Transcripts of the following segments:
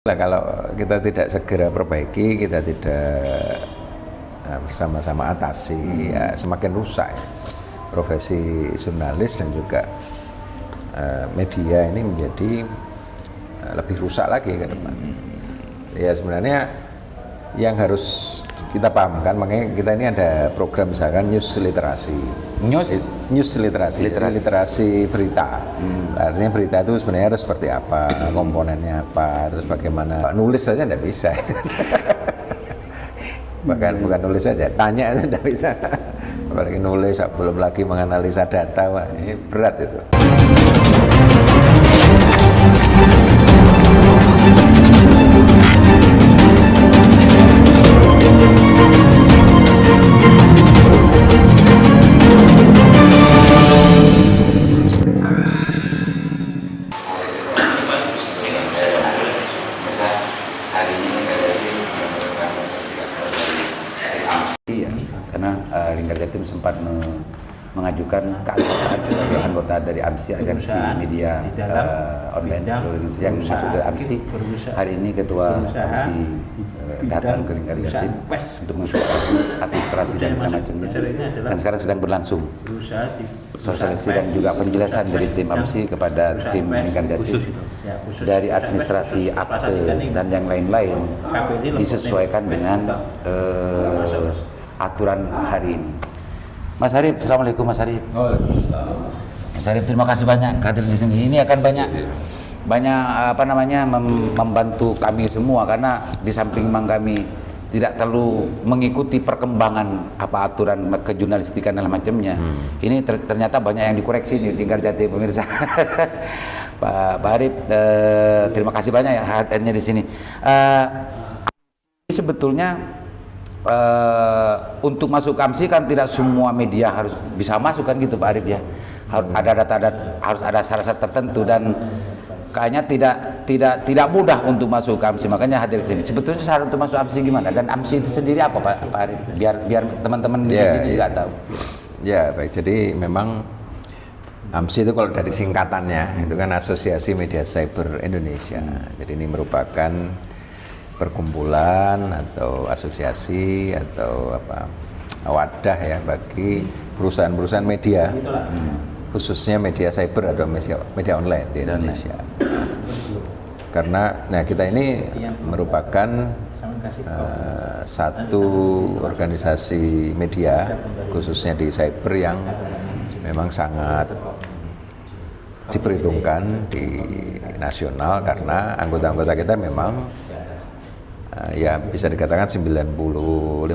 Nah, kalau kita tidak segera perbaiki, kita tidak bersama-sama atasi, ya semakin rusak ya. Profesi jurnalis dan juga media ini menjadi lebih rusak lagi ke depan. Ya sebenarnya yang harus kita pahamkan, makanya kita ini ada program misalkan news literasi. News literasi, literasi berita. Artinya berita itu sebenarnya harus seperti apa, komponennya apa, terus bagaimana. Nulis saja tidak bisa. Bukan nulis saja, tanya aja tidak bisa. Apalagi nulis, belum lagi menganalisa data, wah, ini berat itu. Karena Lingkar Jatim sempat mengajukan keanggotaan sebagai anggota dari AMSI, Aliansi Media Online yang masuk dari AMSI. Hari ini Ketua AMSI datang ke Lingkar Jatim untuk mensupervisi administrasi dan macamnya, dan sekarang sedang berlangsung sosialisasi dan juga penjelasan dari tim AMSI kepada tim Lingkar Jatim dari administrasi, akte dan yang lain-lain disesuaikan dengan aturan hari ini. Mas Arif, assalamualaikum Mas Arif. Mas Arif, terima kasih banyak hadir di sini. Ini akan banyak membantu kami semua, karena di samping memang kami tidak terlalu mengikuti perkembangan aturan kejurnalistikan dan macamnya. Ini ternyata banyak yang dikoreksi nih di Lingkar Jatim, pemirsa. Pak Arif, terima kasih banyak ya hadirnya di sini. Sebetulnya untuk masuk ke AMSI kan tidak semua media harus bisa masuk kan gitu Pak Arif ya. Harus ada syarat tertentu, dan kayaknya tidak mudah untuk masuk ke AMSI, makanya hadir ke sini. Sebetulnya syarat untuk masuk AMSI gimana, dan AMSI itu sendiri apa Pak Arif? Biar teman-teman di sini juga tahu. Ya baik, jadi memang AMSI itu kalau dari singkatannya itu kan Asosiasi Media Cyber Indonesia. Jadi ini merupakan perkumpulan atau asosiasi atau wadah ya bagi perusahaan-perusahaan media, khususnya media cyber atau media online di Indonesia. Karena kita ini merupakan satu organisasi media khususnya di cyber yang memang sangat diperhitungkan di nasional, karena anggota-anggota kita memang ya bisa dikatakan 95%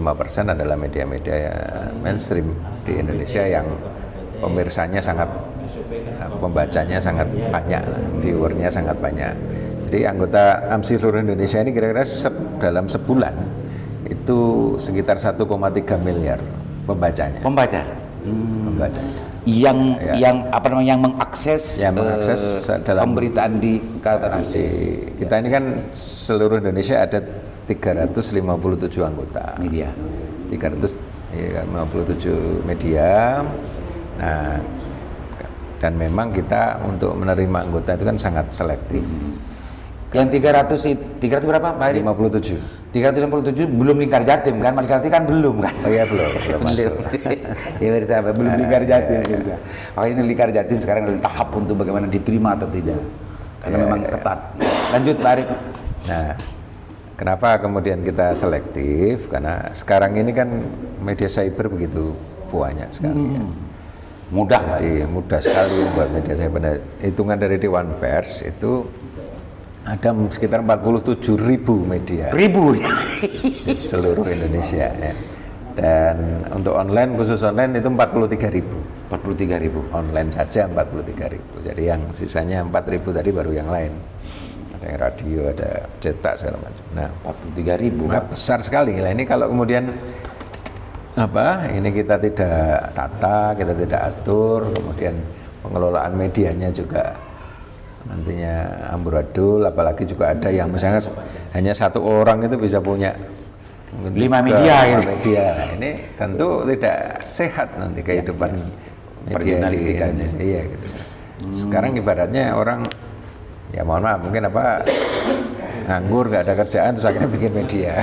adalah media-media mainstream di Indonesia yang pemirsanya sangat, pembacanya sangat banyak, viewernya sangat banyak. Jadi anggota AMSI seluruh Indonesia ini kira-kira dalam sebulan itu sekitar 1,3 miliar pembacanya. Pembaca. Yang mengakses dalam pemberitaan di Kaltara AMSI. Kita ini kan seluruh Indonesia ada 357 anggota media. 357 media. Nah, dan memang kita untuk menerima anggota itu kan sangat selektif. Yang 300 berapa Pak Ari? 57. 357 belum Lingkar Jatim kan? Lingkar Jatim kan belum kan? Oh iya belum masuk. Ya berarti belum Lingkar Jatim. Makanya ini Lingkar Jatim sekarang dalam tahap untuk bagaimana diterima atau tidak. Karena memang ketat. Lanjut Pak Arif. Nah, kenapa kemudian kita selektif? Karena sekarang ini kan media cyber begitu banyak sekali. Jadi mudah sekali buat media cyber. Hitungan dari Dewan Pers itu ada sekitar 47.000 media di seluruh Indonesia ya. Dan untuk online, khusus online itu 43.000 online saja 43.000. Jadi yang sisanya 4.000 tadi baru yang lain, ada yang radio, ada cetak segala macam. Nah 43.000 besar sekali. Nah ini kalau kemudian ini kita tidak tata, kita tidak atur, kemudian pengelolaan medianya juga nantinya amburadul, apalagi juga ada yang misalnya hanya satu orang itu bisa punya 5 media gitu. Ini tentu tidak sehat nanti kehidupan perjurnalistikan. Iya gitu. Sekarang ibaratnya orang, ya mohon maaf mungkin nganggur, nggak ada kerjaan, terus akhirnya bikin media.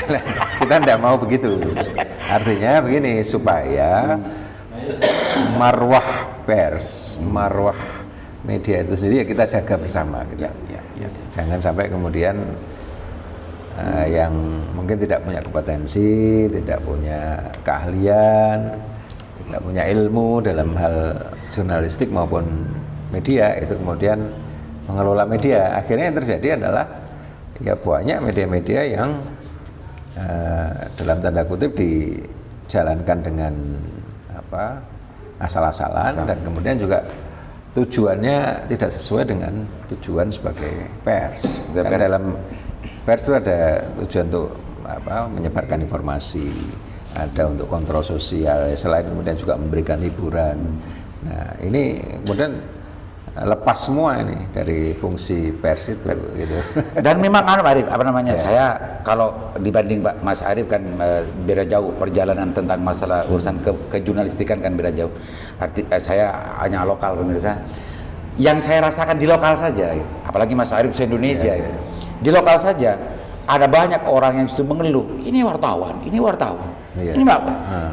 Kita tidak mau begitu. Artinya begini, supaya marwah pers, marwah media itu sendiri ya kita jaga bersama. Gitu. Jangan sampai kemudian yang mungkin tidak punya kompetensi, tidak punya keahlian, tidak punya ilmu dalam hal jurnalistik maupun media itu kemudian mengelola media. Akhirnya yang terjadi adalah ya banyak media-media yang dalam tanda kutip dijalankan dengan asal-asalan dan kemudian juga tujuannya tidak sesuai dengan tujuan sebagai pers. Karena dalam pers itu ada tujuan untuk menyebarkan informasi, ada untuk kontrol sosial, selain kemudian juga memberikan hiburan. Nah ini kemudian lepas semua ini dari fungsi pers itu gitu. Dan memang Arif, saya kalau dibanding Pak Mas Arif kan beda jauh perjalanan tentang masalah urusan kejurnalistikan kan beda jauh. Saya hanya lokal pemirsa. Yang saya rasakan di lokal saja, apalagi Mas Arif se-Indonesia. Di lokal saja ada banyak orang yang justru mengeluh, ini wartawan. Ini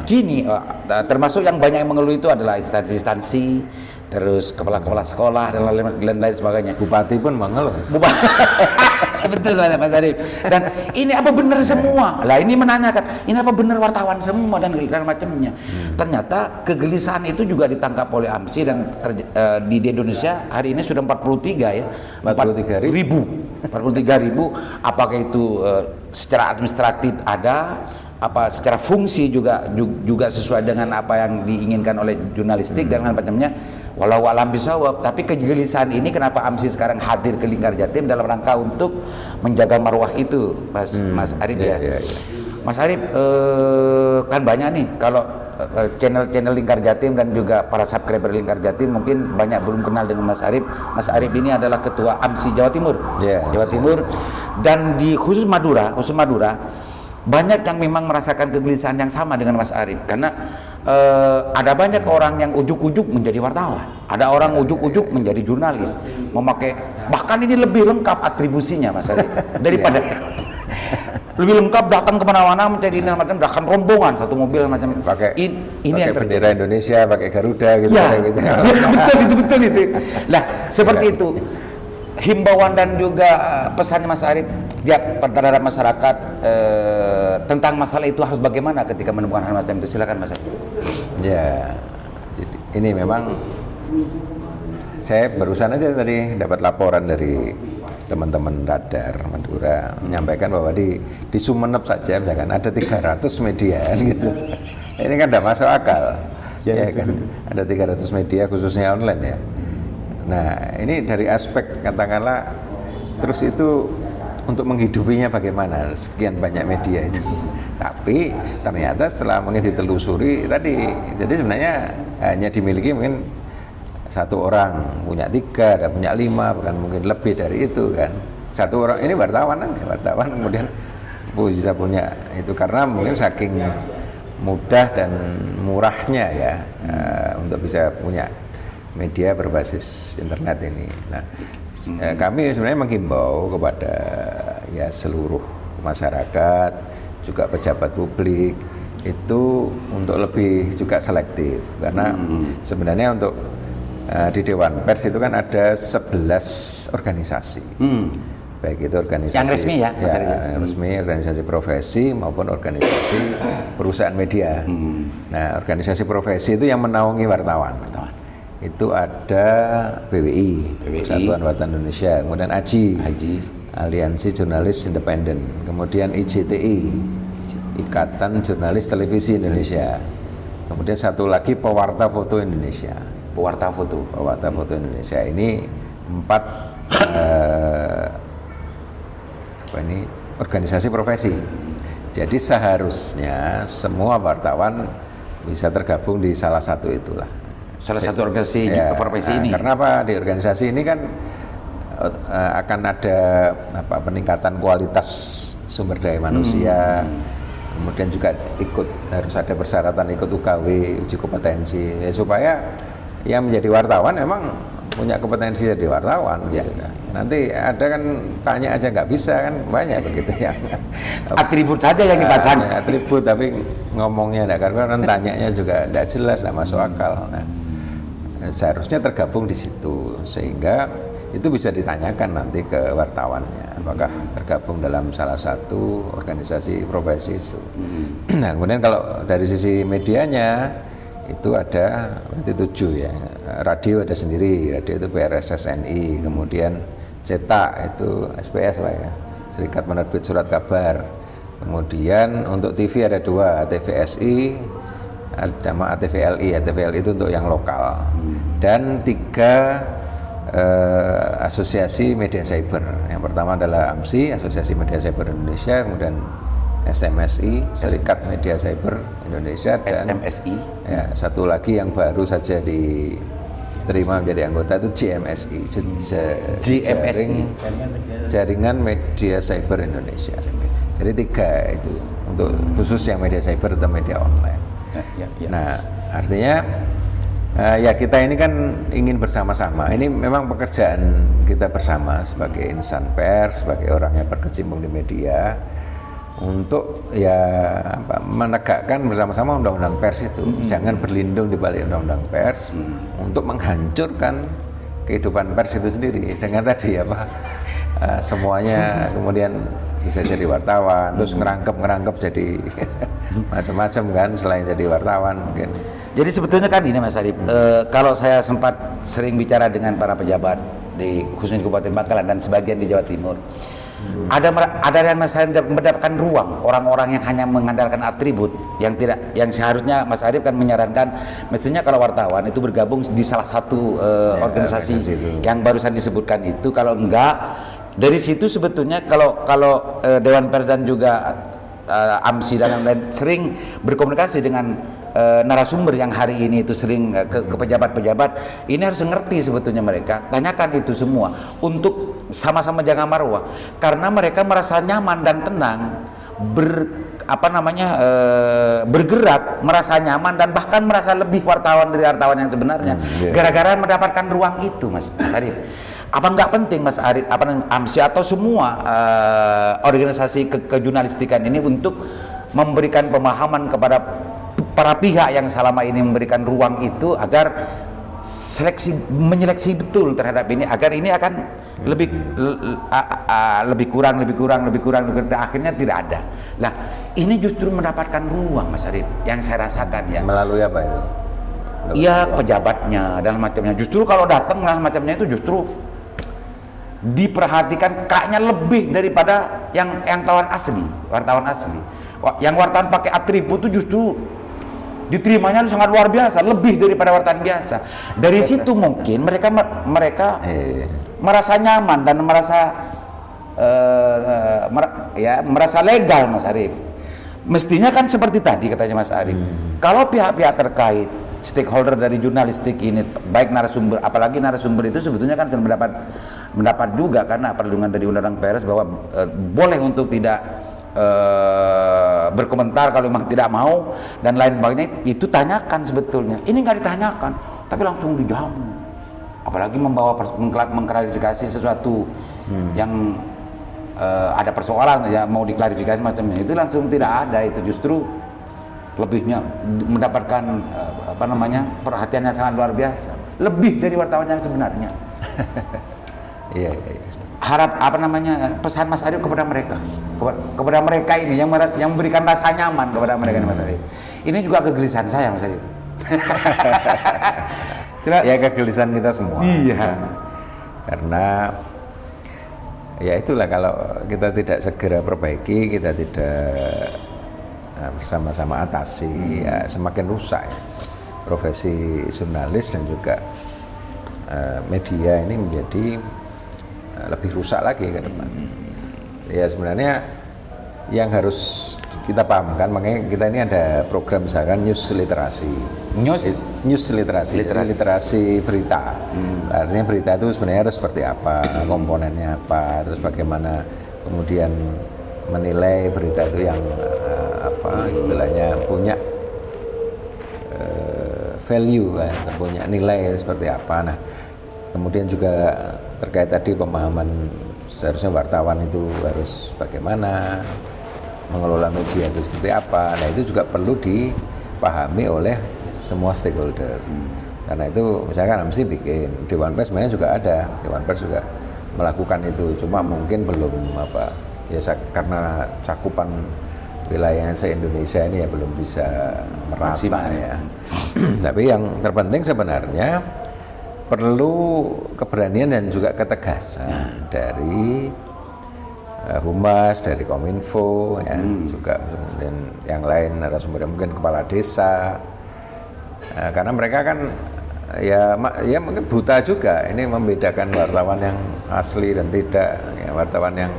gini, termasuk yang banyak yang mengeluh itu adalah instansi, terus kepala-kepala sekolah dan lain-lain sebagainya. Bupati pun mengeluh. Betul Mas Arif. Dan ini apa benar semua? Lah ini menanyakan, ini apa benar wartawan semua dan macamnya. Ternyata kegelisahan itu juga ditangkap oleh AMSI dan di Indonesia hari ini sudah 43 ya. 43.000. Apakah itu secara administratif ada, apa secara fungsi juga sesuai dengan apa yang diinginkan oleh jurnalistik dan macamnya. Walau alam bisawab, tapi kegelisahan ini kenapa AMSI sekarang hadir ke Linggarjatim dalam rangka untuk menjaga marwah itu, Mas Arif ya. Mas Arif kan banyak nih kalau channel Linggarjatim dan juga para subscriber Linggarjatim mungkin banyak belum kenal dengan Mas Arif. Mas Arif ini adalah ketua AMSI Jawa Timur, Jawa Timur, dan di khusus Madura banyak yang memang merasakan kegelisahan yang sama dengan Mas Arif karena ada banyak orang yang ujuk-ujuk menjadi wartawan, ada orang ujuk-ujuk menjadi jurnalis, memakai bahkan ini lebih lengkap atribusinya Mas Arif daripada lebih lengkap datang kemana-mana mencari macam bahkan rombongan satu mobil macam pakai ini pakai yang bendera Indonesia, pakai Garuda gitu. Gitu. betul itu. Nah seperti itu himbauan dan juga pesan Mas Arif terhadap masyarakat tentang masalah itu harus bagaimana ketika menemukan hal macam itu, silakan Mas Arif. Ya, jadi ini memang saya barusan aja tadi dapat laporan dari teman-teman Radar Madura menyampaikan bahwa di Sumeneb saja misalkan ada 300 media gitu. Ini kan tidak masuk akal. Ya kan ada 300 media khususnya online ya. Nah, ini dari aspek katakanlah terus itu untuk menghidupinya bagaimana sekian banyak media itu. Tapi ternyata setelah mungkin ditelusuri tadi, jadi sebenarnya hanya dimiliki mungkin satu orang, punya 3, ada punya 5, bahkan mungkin lebih dari itu kan. Satu orang ini wartawan kemudian bisa punya itu karena mungkin saking mudah dan murahnya ya untuk bisa punya media berbasis internet ini. Nah, kami sebenarnya menghimbau kepada ya seluruh masyarakat, juga pejabat publik itu untuk lebih juga selektif karena sebenarnya untuk di Dewan Pers itu kan ada 11 organisasi. Baik itu organisasi yang resmi ya, resmi organisasi profesi maupun organisasi perusahaan media. Nah, organisasi profesi itu yang menaungi wartawan. Itu ada BWI, Persatuan Wartawan Indonesia, kemudian AJI, Aliansi Jurnalis Independen, kemudian IJTI, Ikatan Jurnalis Televisi Indonesia, kemudian satu lagi Pewarta Foto Indonesia. Pewarta Foto Indonesia ini 4 organisasi profesi. Jadi seharusnya semua wartawan bisa tergabung di salah satu itulah. Salah satu organisasi profesi ini. Karena apa? Di organisasi ini kan akan ada peningkatan kualitas sumber daya manusia. Kemudian juga harus ada persyaratan ikut UKW, uji kompetensi, supaya yang menjadi wartawan memang punya kompetensi jadi wartawan. Gitu. Nanti ada kan tanya aja nggak bisa kan, banyak begitu yang atribut saja yang dipasang. Atribut tapi ngomongnya enggak, karena tanyanya juga enggak jelas, enggak masuk akal. Nah, seharusnya tergabung di situ sehingga itu bisa ditanyakan nanti ke wartawannya apakah tergabung dalam salah satu organisasi profesi itu. Nah, kemudian kalau dari sisi medianya itu ada berarti 7 ya. Radio ada sendiri, radio itu PRSSNI, kemudian cetak itu SPS Pak ya, Serikat Penerbit Surat Kabar. Kemudian untuk TV ada 2, TVSI sama ATVLI. ATVLI itu untuk yang lokal. Dan 3 asosiasi media cyber. Yang pertama adalah AMSI, Asosiasi Media Cyber Indonesia, kemudian SMSI, Serikat Media Cyber Indonesia, dan SMSI. Ya, satu lagi yang baru saja diterima menjadi anggota itu GMSI, Jaringan Media Cyber Indonesia. Jadi 3 itu untuk khusus yang media cyber atau media online. Nah, artinya ya kita ini kan ingin bersama-sama. Ini memang pekerjaan kita bersama sebagai insan pers, sebagai orang yang berkecimpung di media, untuk ya menegakkan bersama-sama undang-undang pers itu. Jangan berlindung di balik undang-undang pers untuk menghancurkan kehidupan pers itu sendiri dengan tadi semuanya kemudian bisa jadi wartawan, terus ngerangkep jadi macam-macam kan selain jadi wartawan mungkin. Jadi sebetulnya kan ini Mas Arif, kalau saya sempat sering bicara dengan para pejabat di khususnya di Kabupaten Bangkalan dan sebagian di Jawa Timur, ada yang Mas Arif mendapatkan ruang orang-orang yang hanya mengandalkan atribut yang seharusnya Mas Arif kan menyarankan mestinya kalau wartawan itu bergabung di salah satu organisasi yang barusan disebutkan itu. Kalau enggak, dari situ sebetulnya kalau Dewan Pers dan juga AMSI dan lain-lain sering berkomunikasi dengan narasumber yang hari ini itu sering ke pejabat-pejabat, ini harus ngerti sebetulnya mereka, tanyakan itu semua untuk sama-sama jaga marwah, karena mereka merasa nyaman dan tenang bergerak, merasa nyaman dan bahkan merasa lebih wartawan dari wartawan yang sebenarnya gara-gara mendapatkan ruang itu, Mas Arif. Apa nggak penting Mas Arif, AMSI atau semua organisasi kejurnalistikan ini untuk memberikan pemahaman kepada para pihak yang selama ini memberikan ruang itu agar menyeleksi betul terhadap ini, agar ini akan lebih kurang, akhirnya tidak ada. Nah, ini justru mendapatkan ruang Mas Arif yang saya rasakan ya. Melalui apa itu? Iya, pejabatnya dan macamnya. Justru kalau datang dan macamnya itu justru diperhatikan kayaknya lebih daripada yang wartawan asli. Yang wartawan pakai atribut itu justru diterimanya sangat luar biasa, lebih daripada wartawan biasa. Dari situ mungkin mereka merasa nyaman dan merasa legal, Mas Arif. Mestinya kan seperti tadi katanya Mas Arif. Kalau pihak-pihak terkait, stakeholder dari jurnalistik ini, baik narasumber, apalagi narasumber itu sebetulnya kan mendapat juga karena perlindungan dari undang-undang pers bahwa boleh untuk tidak berkomentar kalau memang tidak mau dan lain sebagainya. Itu tanyakan sebetulnya. Ini nggak ditanyakan, tapi langsung dijamu. Apalagi mengklarifikasi sesuatu yang ada persoalan ya, mau diklarifikasi macamnya, itu langsung tidak ada. Itu justru lebihnya mendapatkan perhatian yang sangat luar biasa, lebih dari wartawan yang sebenarnya. Iya. Harap pesan Mas Arif kepada mereka ini yang memberikan rasa nyaman kepada mereka ini, Mas Arif. Ini juga kegelisahan saya, Mas Arif. Ya, kegelisahan kita semua. Iya. Karena ya itulah, kalau kita tidak segera perbaiki, kita tidak bersama-sama atasi, ya semakin rusak ya. Profesi jurnalis dan juga media ini menjadi lebih rusak lagi ke depan. Ya sebenarnya yang harus kita pahamkan, makanya kita ini ada program misalkan news literasi. Literasi berita. Artinya berita itu sebenarnya harus seperti apa, komponennya apa, terus bagaimana kemudian menilai berita itu yang istilahnya punya value kan, punya nilai seperti apa. Nah, kemudian juga terkait tadi pemahaman seharusnya wartawan itu harus bagaimana, mengelola media itu seperti apa. Nah itu juga perlu dipahami oleh semua stakeholder. Karena itu misalkan AMSI bikin, Dewan Pers sebenarnya juga ada, Dewan Pers juga melakukan itu, cuma mungkin belum karena cakupan wilayah se-Indonesia ini ya belum bisa merata ya. Tapi yang terpenting sebenarnya perlu keberanian dan juga ketegasan dari Humas, dari Kominfo, ya, juga dan yang lain narasumber mungkin kepala desa, karena mereka kan ya mungkin buta juga ini membedakan wartawan yang asli dan tidak, ya, wartawan yang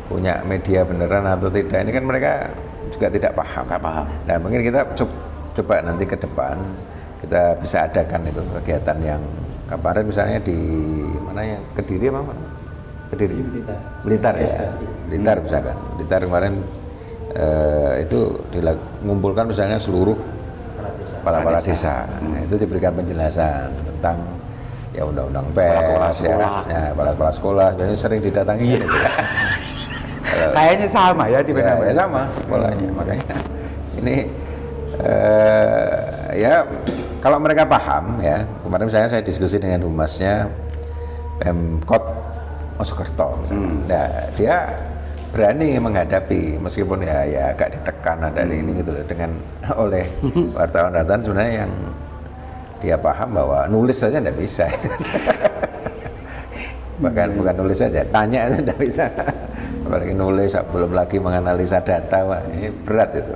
punya media beneran atau tidak, ini kan mereka juga tidak paham. Nah mungkin kita coba nanti ke depan kita bisa adakan itu kegiatan yang kemarin misalnya di mana ya, Kediri apa? Kediri, Blitar ya, Blitar misalkan. Blitar kemarin itu mengumpulkan misalnya seluruh kepala desa. Nah, itu diberikan penjelasan tentang ya undang-undang pers, kepala sekolah, jadi sering didatangi. Kayaknya sama ya di ya sama polanya, makanya ini ya kalau mereka paham ya, kemarin misalnya saya diskusi dengan humasnya Pemkot Mojokerto misalnya, nah, dia berani menghadapi meskipun ya agak ditekan dari ini gitu loh, dengan oleh wartawan sebenarnya yang dia paham bahwa nulis saja tidak bisa. Bahkan bukan nulis saja, tanya aja tidak bisa, apalagi nulis, belum lagi menganalisa data, wah, ini berat itu.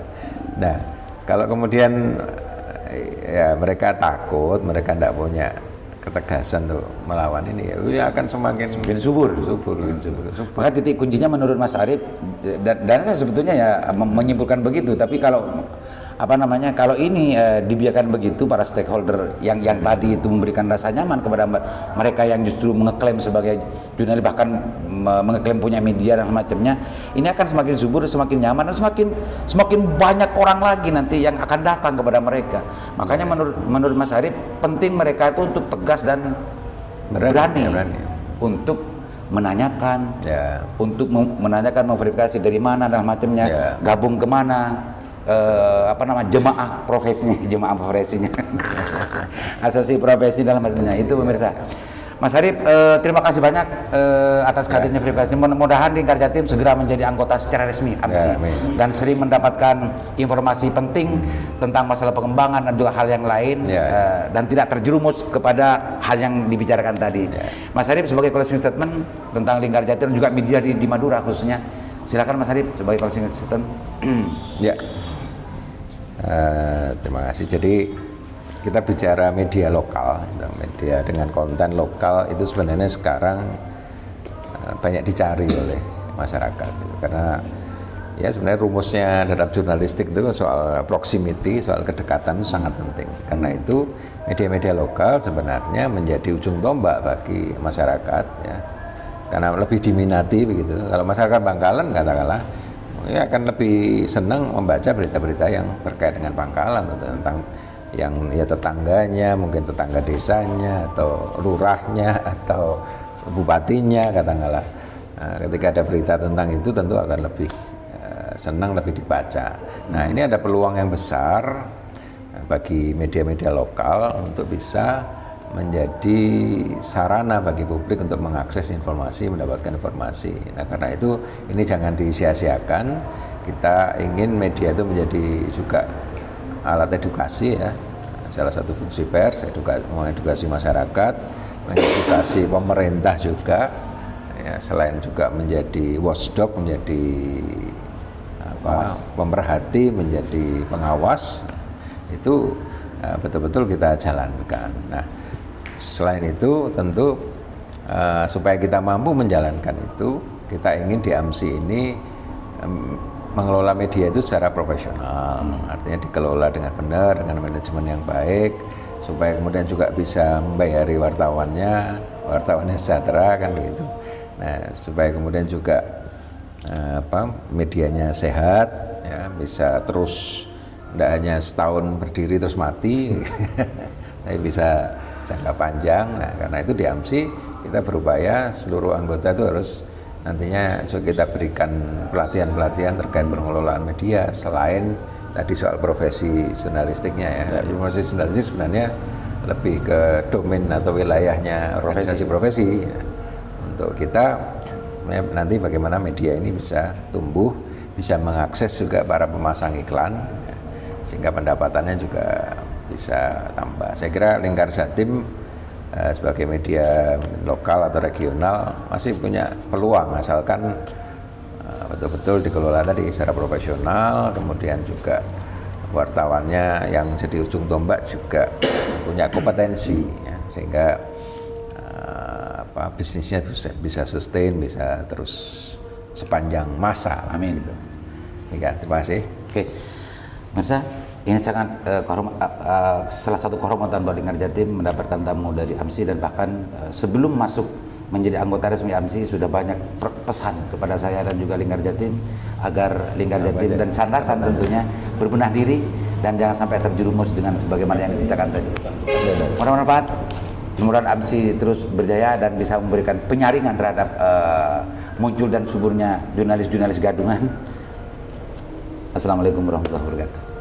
Nah kalau kemudian ya mereka takut, mereka tidak punya ketegasan untuk melawan ini, ya akan semakin subur. Maka titik kuncinya menurut Mas Arief, dan saya sebetulnya ya menyimpulkan begitu, tapi kalau kalau ini dibiarkan begitu, para stakeholder yang tadi itu memberikan rasa nyaman kepada mereka yang justru mengeklaim sebagai jurnalis, bahkan mengeklaim punya media dan macamnya, ini akan semakin subur, semakin nyaman, dan semakin banyak orang lagi nanti yang akan datang kepada mereka. Makanya menurut Mas Arief, penting mereka itu untuk tegas dan berani. Untuk menanyakan, untuk menanyakan, memverifikasi dari mana dan macamnya, gabung kemana, jemaah profesinya, asosiasi profesi dalam macamnya itu, pemirsa. Mas Arief, terima kasih banyak atas hadirnya verifikasi. Mudah-mudahan Lingkar Jatim segera menjadi anggota secara resmi AMSI dan sering mendapatkan informasi penting tentang masalah pengembangan dan juga hal yang lain, dan tidak terjerumus kepada hal yang dibicarakan tadi. Mas Arief, sebagai closing statement tentang Lingkar Jatim dan juga media di Madura khususnya, silakan Mas Arief sebagai closing statement. Ya. Terima kasih. Jadi kita bicara media lokal, media dengan konten lokal itu sebenarnya sekarang banyak dicari oleh masyarakat gitu. Karena ya sebenarnya rumusnya dalam jurnalistik itu soal proximity, soal kedekatan itu sangat penting. Karena itu media-media lokal sebenarnya menjadi ujung tombak bagi masyarakat ya. Karena lebih diminati begitu. Kalau masyarakat Bangkalan katakanlah ya akan lebih senang membaca berita-berita yang terkait dengan Bangkalan, atau tentang yang ya tetangganya, mungkin tetangga desanya atau lurahnya atau bupatinya katakanlah. Nah, ketika ada berita tentang itu tentu akan lebih senang, lebih dibaca. Nah ini ada peluang yang besar bagi media-media lokal untuk bisa menjadi sarana bagi publik untuk mengakses informasi, mendapatkan informasi. Nah karena itu ini jangan disia-siakan. Kita ingin media itu menjadi juga alat edukasi ya, salah satu fungsi pers, mengedukasi masyarakat, mengedukasi pemerintah juga ya, selain juga menjadi watchdog, menjadi pemerhati, menjadi pengawas, itu betul-betul kita jalankan. Nah selain itu tentu supaya kita mampu menjalankan itu, kita ingin di AMSI ini mengelola media itu secara profesional, artinya dikelola dengan benar, dengan manajemen yang baik, supaya kemudian juga bisa membayari wartawannya sejahtera kan begitu. Nah supaya kemudian juga medianya sehat ya, bisa terus, tidak hanya setahun berdiri terus mati tapi bisa jangka panjang. Nah, karena itu di AMSI kita berupaya seluruh anggota itu harus nantinya juga kita berikan pelatihan-pelatihan terkait pengelolaan media selain tadi soal profesi jurnalistiknya ya. Profesi jurnalistik sebenarnya lebih ke domain atau wilayahnya profesi-profesi. Untuk kita nanti bagaimana media ini bisa tumbuh, bisa mengakses juga para pemasang iklan, sehingga pendapatannya juga bisa tambah. Saya kira Lingkar Jatim sebagai media lokal atau regional masih punya peluang asalkan betul-betul dikelola tadi secara profesional, kemudian juga wartawannya yang jadi ujung tombak juga punya kompetensi ya, sehingga bisnisnya bisa sustain, bisa terus sepanjang masa. Amin. Ya, terima kasih. Oke, Mirsa, ini sangat salah satu kehormatan buat Lingkar Jatim mendapatkan tamu dari AMSI, dan bahkan sebelum masuk menjadi anggota resmi AMSI sudah banyak pesan kepada saya dan juga Lingkar Jatim agar Lingkar Jatim dan Sandasan tentunya berbenah diri dan jangan sampai terjerumus dengan sebagaimana yang diceritakan tadi. Mudah-mudahan mudah-mudahan AMSI terus berjaya dan bisa memberikan penyaringan terhadap muncul dan suburnya jurnalis-jurnalis gadungan. Assalamualaikum warahmatullahi wabarakatuh.